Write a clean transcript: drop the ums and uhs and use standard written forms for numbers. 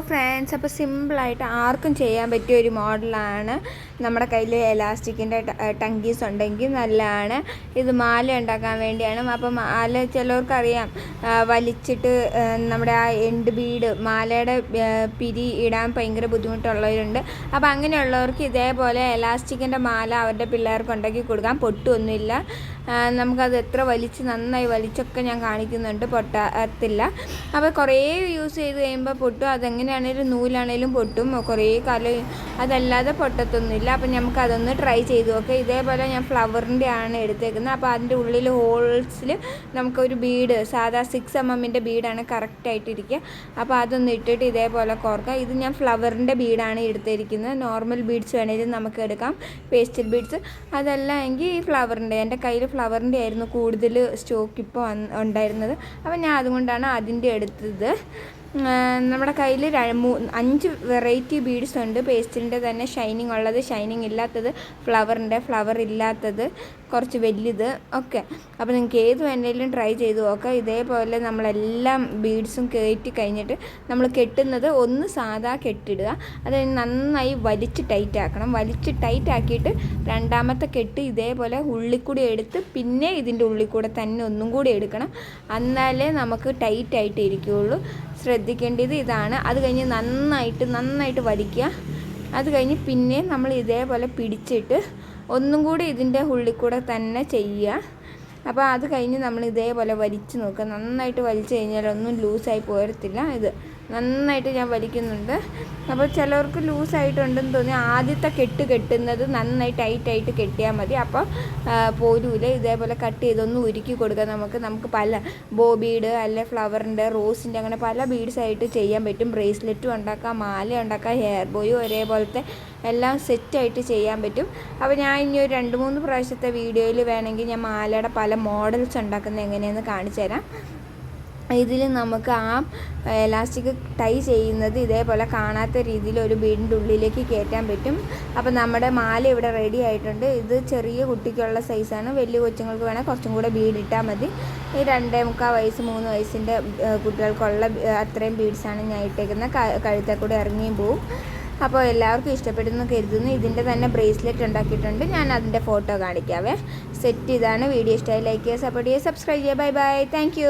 Friends, അപ്പോൾ സിമ്പിളായിട്ട് ആർക്കും ചെയ്യാൻ പറ്റിയ ഒരു മോഡലാണ്. നമ്മുടെ കയ്യിൽ എലാസ്റ്റിക്കിൻ്റെ ടങ്കീസ് ഉണ്ടെങ്കിൽ നല്ലതാണ്. ഇത് മാല ഉണ്ടാക്കാൻ വേണ്ടിയാണ്. അപ്പോൾ മാല ചിലവർക്കറിയാം, വലിച്ചിട്ട് നമ്മുടെ ആ എൻഡ് ബീഡ് മാലയുടെ പിരി ഇടാൻ ഭയങ്കര ബുദ്ധിമുട്ടുള്ളവരുണ്ട്. അപ്പോൾ അങ്ങനെയുള്ളവർക്ക് ഇതേപോലെ എലാസ്റ്റിക്കിൻ്റെ മാല അവരുടെ പിള്ളേർക്ക് ഉണ്ടാക്കി കൊടുക്കാം. പൊട്ടുമൊന്നുമില്ല. നമുക്കത് എത്ര നന്നായി വലിച്ചൊക്കെ ഞാൻ കാണിക്കുന്നുണ്ട്, പൊട്ടത്തില്ല. അപ്പോൾ കുറേ യൂസ് ചെയ്ത് കഴിയുമ്പോൾ പൊട്ടും. അതെങ്ങനെയാണേലും നൂലാണേലും പൊട്ടും, കുറേ കാലം. അതല്ലാതെ പൊട്ടത്തൊന്നുമില്ല. അപ്പോൾ നമുക്കതൊന്ന് ട്രൈ ചെയ്ത് നോക്കാം. ഇതേപോലെ ഞാൻ ഫ്ലവറിൻ്റെ ആണ് എടുത്തേക്കുന്നത്. അപ്പോൾ അതിൻ്റെ ഉള്ളിൽ ഹോൾസിൽ നമുക്കൊരു ബീഡ്, സാധാ 6mm ബീഡാണ് കറക്റ്റായിട്ടിരിക്കുക. അപ്പോൾ അതൊന്ന് ഇട്ടിട്ട് ഇതേപോലെ കോർക്കാം. ഇത് ഞാൻ ഫ്ലവറിൻ്റെ ബീഡാണ് എടുത്തിരിക്കുന്നത്. നോർമൽ ബീഡ്സ് വേണമെങ്കിലും നമുക്ക് എടുക്കാം, പേസ്റ്റൽ ബീഡ്സ്. അതല്ല എങ്കിൽ ഈ ഫ്ലവറിൻ്റെ, എൻ്റെ കയ്യിൽ ഫ്ലവറിൻ്റെ ആയിരുന്നു കൂടുതൽ സ്റ്റോക്ക് ഇപ്പോൾ ഉണ്ടായിരുന്നത്. അപ്പോൾ ഞാൻ അതുകൊണ്ടാണ് അതിൻ്റെ എടുത്തത്. നമ്മുടെ കയ്യിൽ 5 വെറൈറ്റി ബീഡ്സ് ഉണ്ട്. പേസ്റ്റിൻ്റെ തന്നെ ഷൈനിങ് ഉള്ളത്, ഷൈനിങ് ഇല്ലാത്തത്, ഫ്ലവറിൻ്റെ, ഫ്ലവർ ഇല്ലാത്തത്, കുറച്ച് വലുത് ഒക്കെ. അപ്പോൾ നിങ്ങൾക്ക് ഏത് വേണമെങ്കിലും ട്രൈ ചെയ്ത് നോക്കാം. ഇതേപോലെ നമ്മളെല്ലാം ബീഡ്സും കയറ്റി കഴിഞ്ഞിട്ട് നമ്മൾ കെട്ടുന്നത് ഒന്ന് സാധാ കെട്ടിടുക. അത് നന്നായി വലിച്ച് ടൈറ്റ് ആക്കണം. വലിച്ച് ടൈറ്റ് ആക്കിയിട്ട് രണ്ടാമത്തെ കെട്ട് ഇതേപോലെ ഉള്ളിക്കൂടി എടുത്ത് പിന്നെ ഇതിൻ്റെ ഉള്ളിൽ കൂടെ തന്നെ ഒന്നും കൂടി എടുക്കണം. എന്നാലേ നമുക്ക് ടൈറ്റായിട്ട് ഇരിക്കുകയുള്ളൂ. ശ്രദ്ധിക്കേണ്ടത് ഇതാണ്. അത് കഴിഞ്ഞ് നന്നായിട്ട് വലിക്കുക. അത് കഴിഞ്ഞ് പിന്നെ നമ്മൾ ഇതേപോലെ പിടിച്ചിട്ട് ഒന്നും കൂടി ഇതിൻ്റെ ഉള്ളിൽ കൂടെ തന്നെ ചെയ്യുക. അപ്പോൾ അത് കഴിഞ്ഞ് നമ്മൾ ഇതേപോലെ വലിച്ച് നോക്കുക. നന്നായിട്ട് വലിച്ച് കഴിഞ്ഞാൽ ഒന്നും ലൂസായി പോരത്തില്ല. ഇത് നന്നായിട്ട് ഞാൻ വലിക്കുന്നുണ്ട്. അപ്പോൾ ചിലവർക്ക് ലൂസായിട്ടുണ്ടെന്ന് തോന്നി ആദ്യത്തെ കെട്ടുന്നത് നന്നായി ടൈറ്റായിട്ട് കെട്ടിയാൽ മതി. അപ്പോൾ പോരൂല. ഇതേപോലെ കട്ട് ചെയ്തൊന്ന് ഉരുക്കി കൊടുക്കുക. നമുക്ക് പല ബീഡ്, അല്ലെ ഫ്ലവറിൻ്റെ, റോസിൻ്റെ, അങ്ങനെ പല ബീഡ്സായിട്ട് ചെയ്യാൻ പറ്റും. ബ്രേസ്ലെറ്റും ഉണ്ടാക്കാം, മാല ഉണ്ടാക്കാം, ഹെയർ ബോയും ഒരേപോലത്തെ എല്ലാം സെറ്റായിട്ട് ചെയ്യാൻ പറ്റും. അപ്പോൾ ഞാൻ ഇനി ഒരു 2-3 പ്രാവശ്യത്തെ വീഡിയോയിൽ വേണമെങ്കിൽ ഞാൻ മാലയുടെ പല മോഡൽസ് ഉണ്ടാക്കുന്നത് എങ്ങനെയെന്ന് കാണിച്ചു തരാം. ഇതിൽ നമുക്ക് ആ എലാസ്റ്റിക് ടൈ ചെയ്യുന്നത് ഇതേപോലെ കാണാത്ത രീതിയിൽ ഒരു ബീഡിൻ്റെ ഉള്ളിലേക്ക് കയറ്റാൻ പറ്റും. അപ്പോൾ നമ്മുടെ മാല ഇവിടെ റെഡി ആയിട്ടുണ്ട്. ഇത് ചെറിയ കുട്ടിക്കുള്ള സൈസാണ്. വലിയ കൊച്ചുങ്ങൾക്ക് വേണേൽ കുറച്ചും കൂടെ ബീഡ് ഇട്ടാൽ മതി. ഈ 2.25 വയസ്സ് 3 വയസ്സിൻ്റെ കുട്ടികൾക്കുള്ള അത്രയും ബീഡ്സാണ് ഞാൻ ഇട്ടേക്കുന്നത്. കഴുത്തിൽ കൂടെ ഇറങ്ങിയും പോവും. അപ്പോൾ എല്ലാവർക്കും ഇഷ്ടപ്പെടുന്നു കരുതുന്നു. ഇതിൻ്റെ തന്നെ ബ്രേസ്ലെറ്റ് ഉണ്ടാക്കിയിട്ടുണ്ട്. ഞാൻ അതിൻ്റെ ഫോട്ടോ കാണിക്കാവേ. സെറ്റ് ഇതാണ്. വീഡിയോ ഇഷ്ടമായി ലൈക്ക് ചെയ്യുക, സപ്പോർട്ട് ചെയ്യുക, സബ്സ്ക്രൈബ് ചെയ്യുക. Bye bye. താങ്ക്